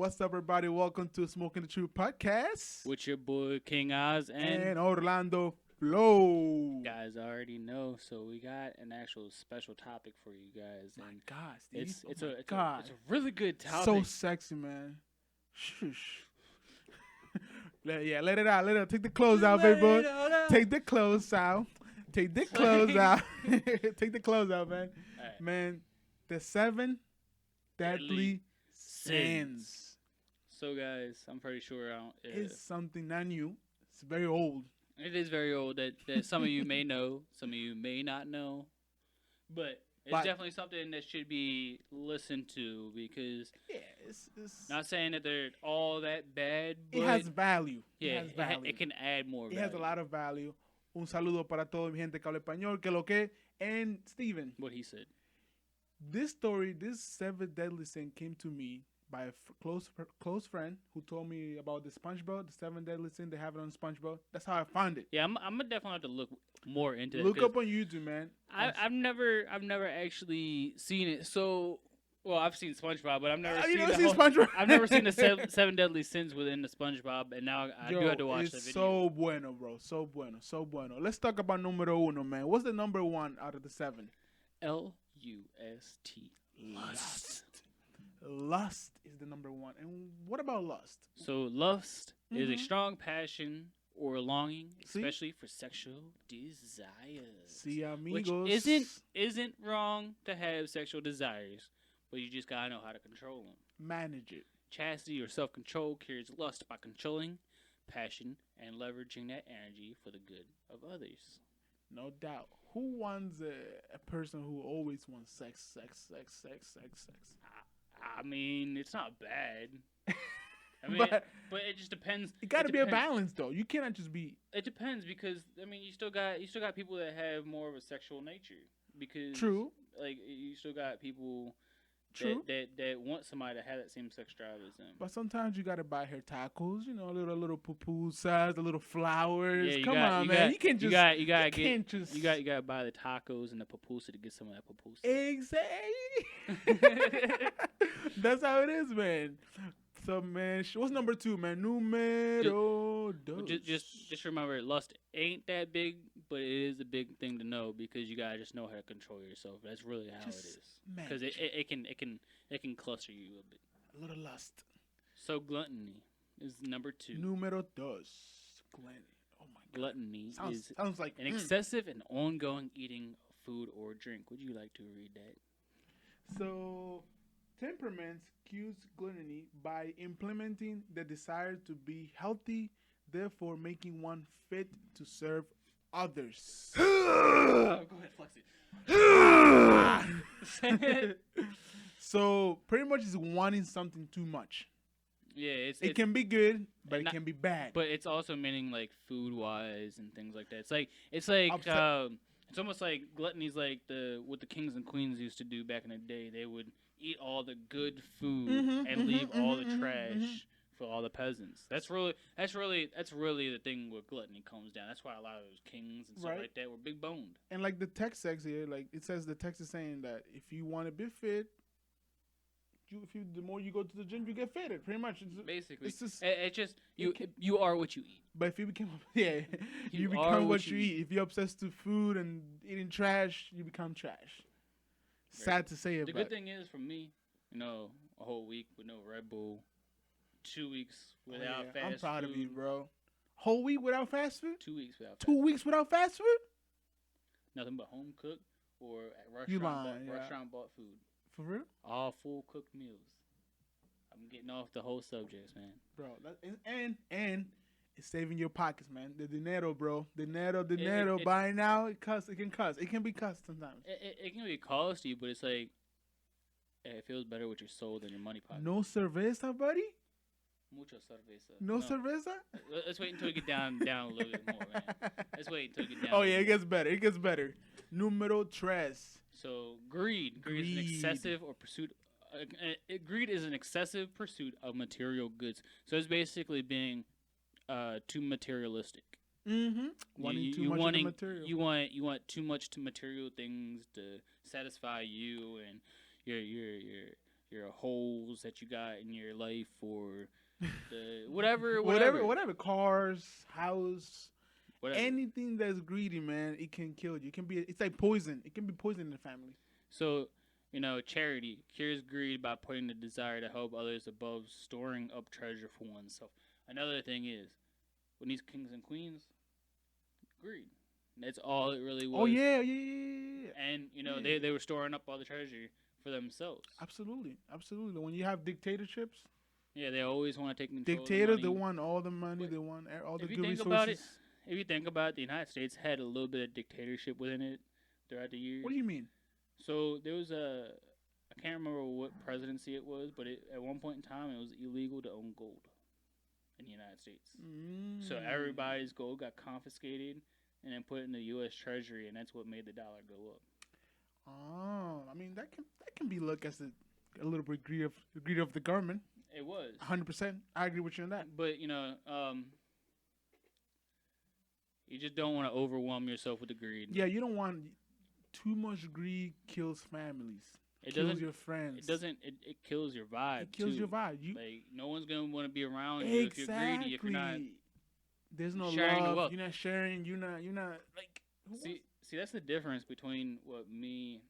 What's up, everybody? Welcome to Smoking the Truth podcast With your boy King Oz and Orlando Flow. guys already know, so we got an actual special topic for you guys. My And God, Steve. it's God. a really good topic. So sexy, man. Shush. Let it out. Let it out. Take the clothes out, baby. Take the clothes out. Take the clothes out. Take the clothes out, man. Right. Man, the 7 deadly sins. So guys, I'm pretty sure It's something not new. It's very old. it is very old that some of you may know, some of you may not know, but it's definitely something that should be listened to because it's not saying that they're all that bad, but it has value. yeah, It has value. it can add more It value. has a lot of value. Un saludo para toda mi gente que habla español, que lo que. And Steven, What he said. this story, this 7 deadly sin came to me by a close friend who told me about the SpongeBob, the 7 deadly sin. They have it on SpongeBob. That's how I found it. Yeah, I'm gonna definitely have to look more into it. Look up on YouTube, man. I've never actually seen it. So, well, I've seen SpongeBob, but I've never You seen never the seen whole, SpongeBob? I've never seen the seven deadly sins within the SpongeBob, and now I do have to watch the it's video. so bueno, bro. So bueno. So bueno. Let's talk about numero uno, man. What's the number 1 out of the 7? Lust. Lust. Lust is the number 1. And what about lust? So lust is a Mhm. strong passion or longing, See? especially for sexual desires. See, Which amigos. isn't wrong to have sexual desires, but you just gotta know how to control them. Manage it. Chastity or self-control carries lust by controlling passion and leveraging that energy for the good of others. No doubt. Who wants a person who always wants sex? I mean, it's not bad. I mean, But but it just depends. it got to be a depends. balance, though. You cannot just be. It depends because I mean, you still got people that have more of a sexual nature because True. Like you still got people True. that want somebody to have that same sex drive as them. But sometimes you gotta buy her tacos, you know, little pupusas, the little flowers. Yeah, Come on, man. You can't just. you gotta can't just. you gotta buy the tacos and the pupusa to get some of that pupusa. Exactly. That's how it is, man. So, man, what's number 2, man? Numero dos. Just remember, lust ain't that big, but it is a big thing to know because you gotta just know how to control yourself. That's really how it is. Because it can cluster you a bit. A little lust. So gluttony is number 2. Numero dos. Gluttony. Oh my God. Gluttony is Sounds like an excessive and ongoing eating of food or drink. Would you like to read that? So, temperaments cues gluttony by implementing the desire to be healthy, therefore making one fit to serve others. Go ahead, flex it. So, pretty much is wanting something too much. Yeah, It can be good, but it not- can be bad. but it's also meaning like food wise and things like that. It's like Upset. it's almost like gluttony's like what the kings and queens used to do back in the day. They would eat all the good food and leave all the trash for all the peasants. That's really the thing where gluttony comes down. That's why a lot of those kings and stuff Right. like that were big boned. And like the text says here, like it says the text is saying that if you want to be fit, the more you go to the gym, you get fitted. Pretty much. Basically, It's just, it's just you are what you eat. but if you become you You are become what what you you eat. If you're obsessed to food and eating trash, you become trash. Sad to say it, The but good thing is for me, a whole week with no Red Bull, 2 weeks without fast food. I'm proud of you, bro. Whole week without fast food? 2 weeks without. 2 weeks without fast food? Nothing but home cooked or at You restaurant lying, yeah. restaurant bought food. For real? All full cooked meals. I'm getting off the whole subjects, man. Bro, and it's saving your pockets, man. The dinero, bro. Dinero. it- Buy now, it can cuss. It can be cuss sometimes. It can be costly, but it's like it feels better with your soul than your money pocket. No cerveza, buddy? Mucho cerveza. No cerveza? Let's wait until we get down a little bit more, man. Let's wait until we get down. Oh, yeah, it gets better. Numero tres. So greed is an excessive or pursuit. Greed is an excessive pursuit of material goods. So it's basically being too materialistic. Mm-hmm. Wanting too much of the material. You want too much to material things to satisfy you and holes that you got in your life, or the whatever. whatever. Cars, house, Whatever. anything that's greedy, man, it can kill you. It can be. It's like poison. It can be poison in the family. So, charity cures greed by putting the desire to help others above storing up treasure for oneself. Another thing is, when these kings and queens, greed. That's all it really was. Oh yeah. And they were storing up all the treasure for themselves. Absolutely. When you have dictatorships, yeah, they always want to take control. Dictators, of the they money. want all the money. They want all the good resources. If you think about it, the United States had a little bit of dictatorship within it throughout the years. What do you mean? So there was I can't remember what presidency it was, but at one point in time, it was illegal to own gold in the United States. So everybody's gold got confiscated and then put in the U.S. Treasury, and that's what made the dollar go up. Oh, I mean that can be looked as a little bit greed of the government. It was 100%. I agree with you on that. But you just don't want to overwhelm yourself with the greed. Yeah, you don't want too much greed. Kills families. It kills your friends. It doesn't. It kills your vibe. It kills too. your vibe. Like no one's gonna want to be around you if you're greedy. If you're not. There's no sharing love. The wealth. You're not sharing. You're not like. See, that's the difference between what me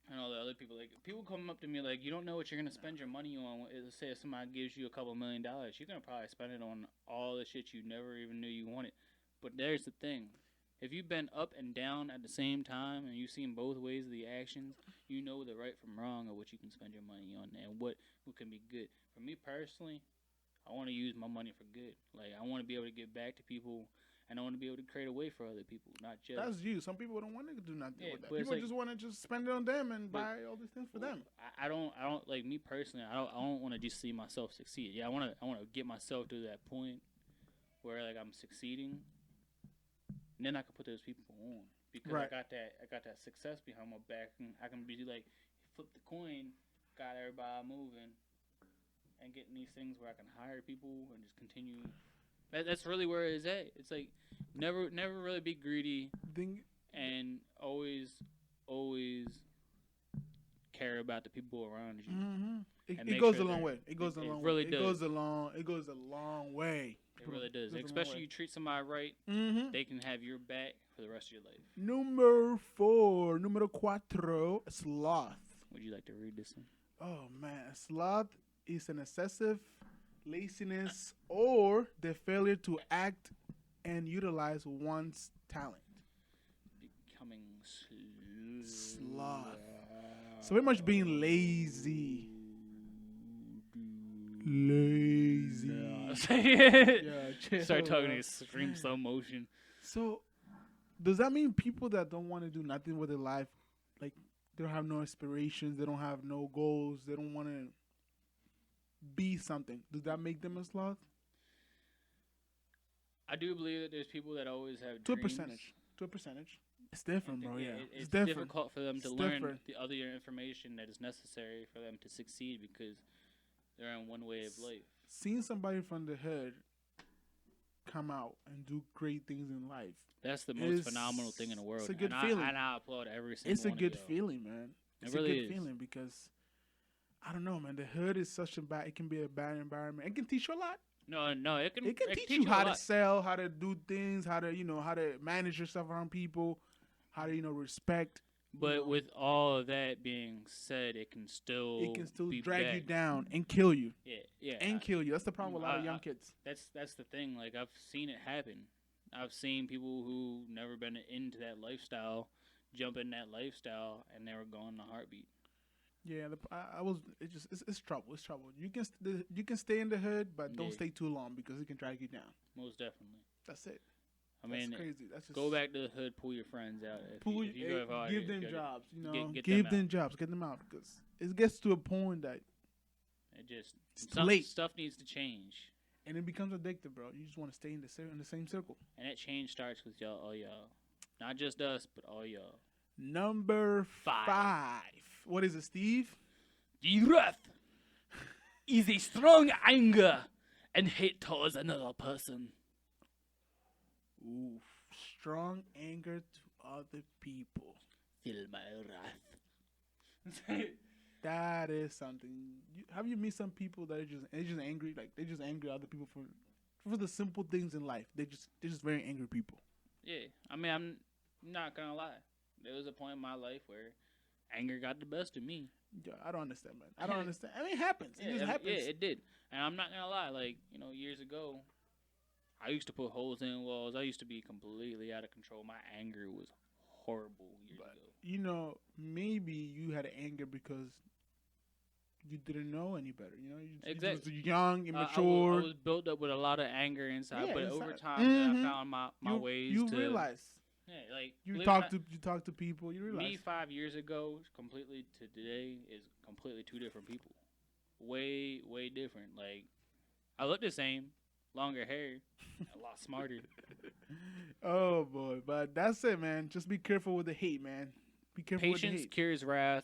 and all the other people. Like, people come up to me like, you don't know what you're gonna spend your money on. Let's say if somebody gives you $2 million, you're gonna probably spend it on all the shit you never even knew you wanted. But there's the thing: if you've been up and down at the same time, and you've seen both ways of the actions, you know the right from wrong of what you can spend your money on and what can be good. For me personally, I want to use my money for good. Like, I want to be able to give back to people, and I want to be able to create a way for other people, not just. That's you. Some people don't want to do nothing with that. People just want to just spend it on them and buy all these things for them. I don't like, me personally. I don't want to just see myself succeed. Yeah, I want to get myself to that point where like I'm succeeding, and then I can put those people on because I got that success behind my back, and I can be like, flip the coin, got everybody moving. And getting these things where I can hire people and just continue. That's really where it is at. It's like never really be greedy, and always care about the people around you. Mm-hmm. It goes a long way. It goes a long way. Really does. It goes a long way. It really does. Especially you treat somebody right, they can have your back for the rest of your life. Numero 4, sloth. Would you like to read this one? Oh man, sloth is an excessive laziness or the failure to act and utilize one's talent. Becoming sloth. So very much being lazy. Start talking in extreme slow motion. So, does that mean people that don't want to do nothing with their life, like they don't have no aspirations, they don't have no goals, they don't want to be something? Does that make them a sloth? I do believe that there's people that always have to dreams. To a percentage. It's different, bro. Yeah, it's different. difficult for them to learn the other information that is necessary for them to succeed because they're in one way of life. Seeing somebody from the hood come out and do great things in life. That's the most phenomenal thing in the world. It's a good feeling. And I applaud every single one. It's a good feeling, man. It's really a good feeling because I don't know, man. The hood is such it can be a bad environment. It can teach you a lot. No, it can teach you how to sell, how to do things, how to manage yourself around people, how to respect. But with all of that being said, it can still drag you down and kill you. Yeah, and kill you. That's the problem with a lot of young kids. That's the thing. Like, I've seen it happen. I've seen people who never been into that lifestyle jump in that lifestyle, and they were gone in a heartbeat. Yeah, it's trouble. It's trouble. You can stay in the hood, but don't stay too long because it can drag you down. Most definitely. That's it. That's crazy. That's just, go back to the hood. Pull your friends out. Give them jobs. Give them jobs. Get them out because it gets to a point that it's too late. Stuff needs to change, and it becomes addictive, bro. You just want to stay in the same circle. And that change starts with all y'all, not just us, but all y'all. Number 5. What is it, Steve? The wrath is a strong anger and hate towards another person. Ooh, strong anger to other people. Feel my wrath. That is something. Have you met some people that are just angry? Like they just angry at other people for the simple things in life. They're just very angry people. Yeah, I mean, I'm not gonna lie. There was a point in my life where anger got the best of me. Yeah, I don't understand, man. I don't understand. I mean, it happens. It just happens. Yeah, it did. And I'm not gonna lie. Like, years ago, I used to put holes in walls. I used to be completely out of control. My anger was horrible years ago. Maybe you had anger because you didn't know any better. Exactly. You was young, immature. I was built up with a lot of anger inside, but inside. over time, then I found my ways you to realize. Yeah, like you talk to people. You realize me 5 years ago, completely to today, is completely two different people. Way different. Like I look the same, longer hair, a lot smarter. Oh boy, but that's it, man. Just be careful with the hate, man. Be careful with the hate. Patience cures wrath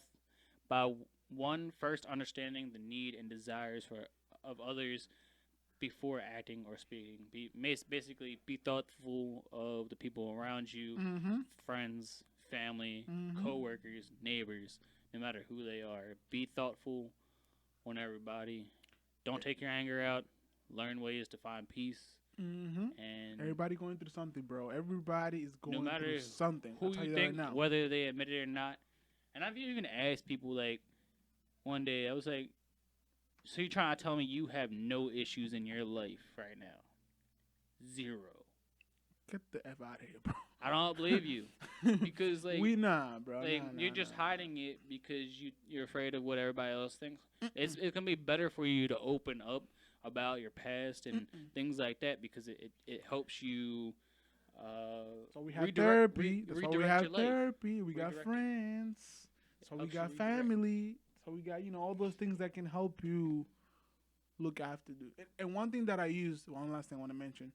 by one first understanding the need and desires of others before acting or speaking. Basically, be thoughtful of the people around you, friends, family, coworkers, neighbors, no matter who they are. Be thoughtful on everybody. Don't take your anger out. Learn ways to find peace. And everybody going through something, bro. Everybody is going through something. Who you think, whether they admit it or not. And I've even asked people, like, one day, I was like, so you're trying to tell me you have no issues in your life right now? Zero. Get the F out of here, bro. I don't believe you. Because, like... bro. Like, you're just hiding it because you're afraid of what everybody else thinks. It's going to be better for you to open up about your past and things like that because it helps you so we have therapy. That's why we have therapy. We got friends. So we got family. So we got, all those things that can help you look after. And one thing that I use, one last thing I want to mention,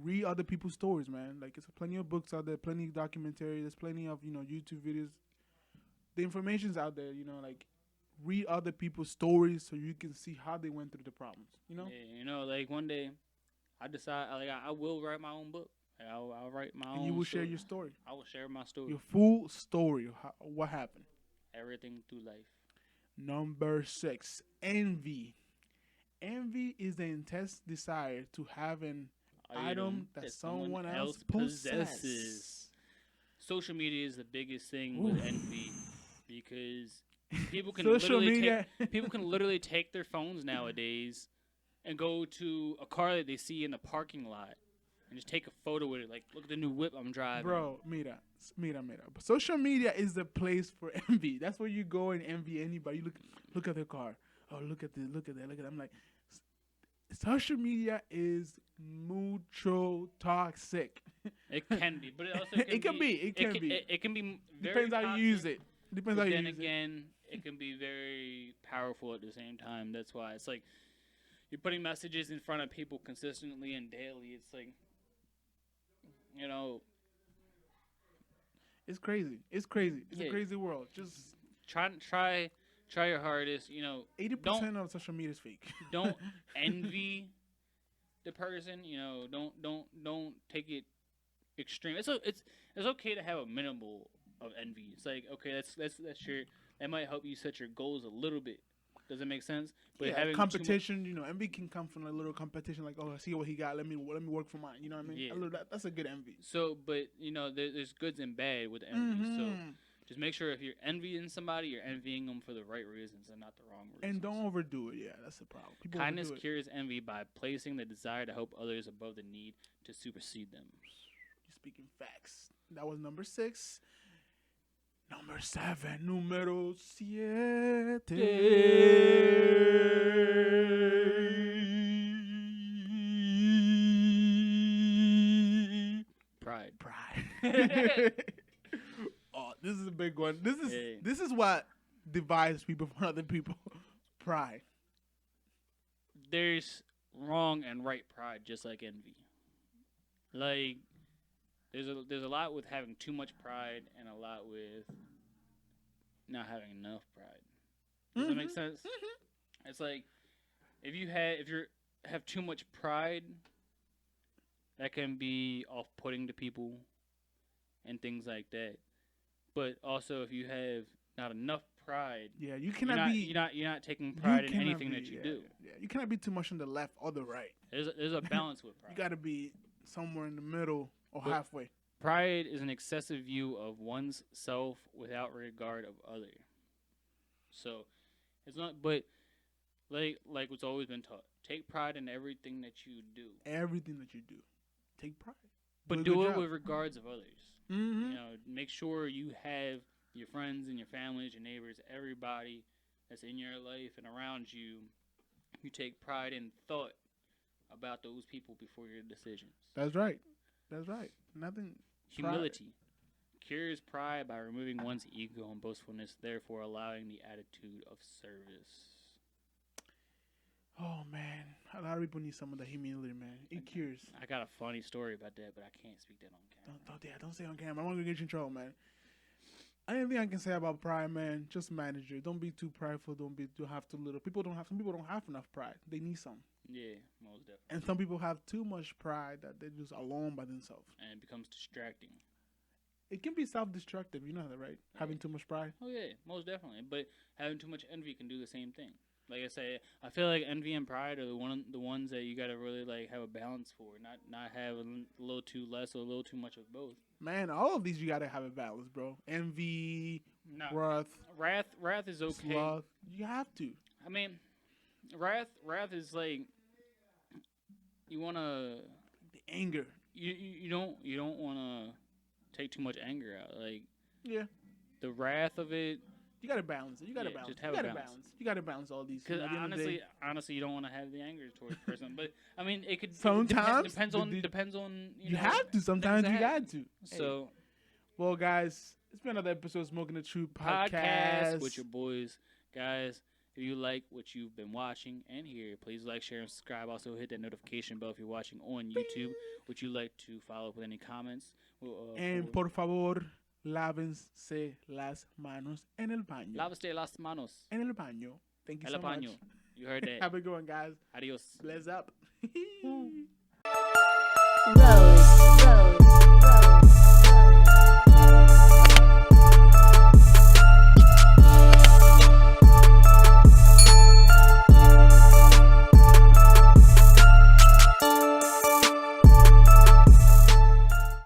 read other people's stories, man. Like, there's plenty of books out there, plenty of documentaries, there's plenty of, YouTube videos. The information's out there, like, read other people's stories so you can see how they went through the problems, Yeah, like, one day, I decide, like, I will write my own book. Like, I'll write my own And you will story. share your story. I will share my story. Your full story of what happened. Everything through life. Number 6, envy. Envy is the intense desire to have an item that someone else possesses. Social media is the biggest thing with envy because people can people can literally take their phones nowadays and go to a car that they see in the parking lot and just take a photo with it. Like, look at the new whip I'm driving. Bro, mira. But social media is the place for envy. That's where you go and envy anybody. You look at their car. Oh, look at that. I'm like, social media is mucho toxic. It can be, but it also can it can be. It can be very depends how you use it. Depends how you use it. Then again, it can be very powerful at the same time. That's why it's like you're putting messages in front of people consistently and daily. It's like, it's crazy. It's a crazy world. Just try your hardest. 80% of social media is fake. Don't envy the person. Don't take it extreme. It's okay to have a minimal of envy. It's like, okay, that might help you set your goals a little bit. Does it make sense? But having competition, envy can come from a little competition. Like, oh, I see what he got. Let me work for mine. You know what I mean? Yeah. That's a good envy. So, but there's goods and bad with envy. So just make sure if you're envying somebody, you're envying them for the right reasons and not the wrong reasons. And don't overdo it. Yeah, that's the problem. Kindness cures envy by placing the desire to help others above the need to supersede them. You're speaking facts. That was number 6. Number 7, número 7. Pride. Oh, this is a big one. This is what divides people from other people. Pride. There's wrong and right pride, just like envy. Like, there's a lot with having too much pride and a lot with not having enough pride. Does that make sense? It's like if you have too much pride, that can be off-putting to people and things like that. But also, if you have not enough pride. Yeah, you cannot be. You're not taking pride in anything that you yeah, do. Yeah, you cannot be too much on the left or the right. There's a balance with pride. You got to be somewhere in the middle or But halfway. Pride is an excessive view of one's self without regard of other. So, it's not. But like what's always been taught, take pride in everything that you do. Everything that you do, take pride. But do it with regards of others. Mm-hmm. You know, make sure you have your friends and your families, your neighbors, everybody that's in your life and around you. You take pride in thought about those people before your decisions. That's right. That's right. Nothing. Humility cures pride by removing one's ego and boastfulness, therefore allowing the attitude of service. Oh man, a lot of people need some of the humility, man. It cures. I got a funny story about that, but I can't speak that on camera. Don't say on camera. I'm gonna get you in trouble, man. Anything I can say about pride, man, just manage it. Don't be too prideful. Don't be too have too little. Some people don't have enough pride. They need some. Yeah, most definitely. And some people have too much pride that they're just alone by themselves. And it becomes distracting. It can be self-destructive. You know that, right? Yeah. Having too much pride. Oh yeah, most definitely. But having too much envy can do the same thing. Like I say, I feel like envy and pride are the ones that you gotta really like have a balance for, not have a little too less or a little too much of both. Man, all of these you gotta have a balance, bro. Envy, wrath is okay. Sloth, you have to. I mean, wrath is like you wanna the anger. You don't wanna take too much anger out. Like the wrath of it. You gotta balance it. You gotta balance. Just have a balance. You gotta balance all these. Because honestly, you don't want to have the anger towards the person. But I mean, it could sometimes depends on. You have to. Sometimes you got to. So, well, guys, it's been another episode of Smoking the Truth podcast with your boys, guys. If you like what you've been watching and hear, please like, share, and subscribe. Also, hit that notification bell if you're watching on YouTube. Would you like to follow up with any comments? And por favor, lávense las manos en el baño. Lávese las manos. En el baño. Thank you so much. You heard that. Have a good one, guys. Adios. Bless up.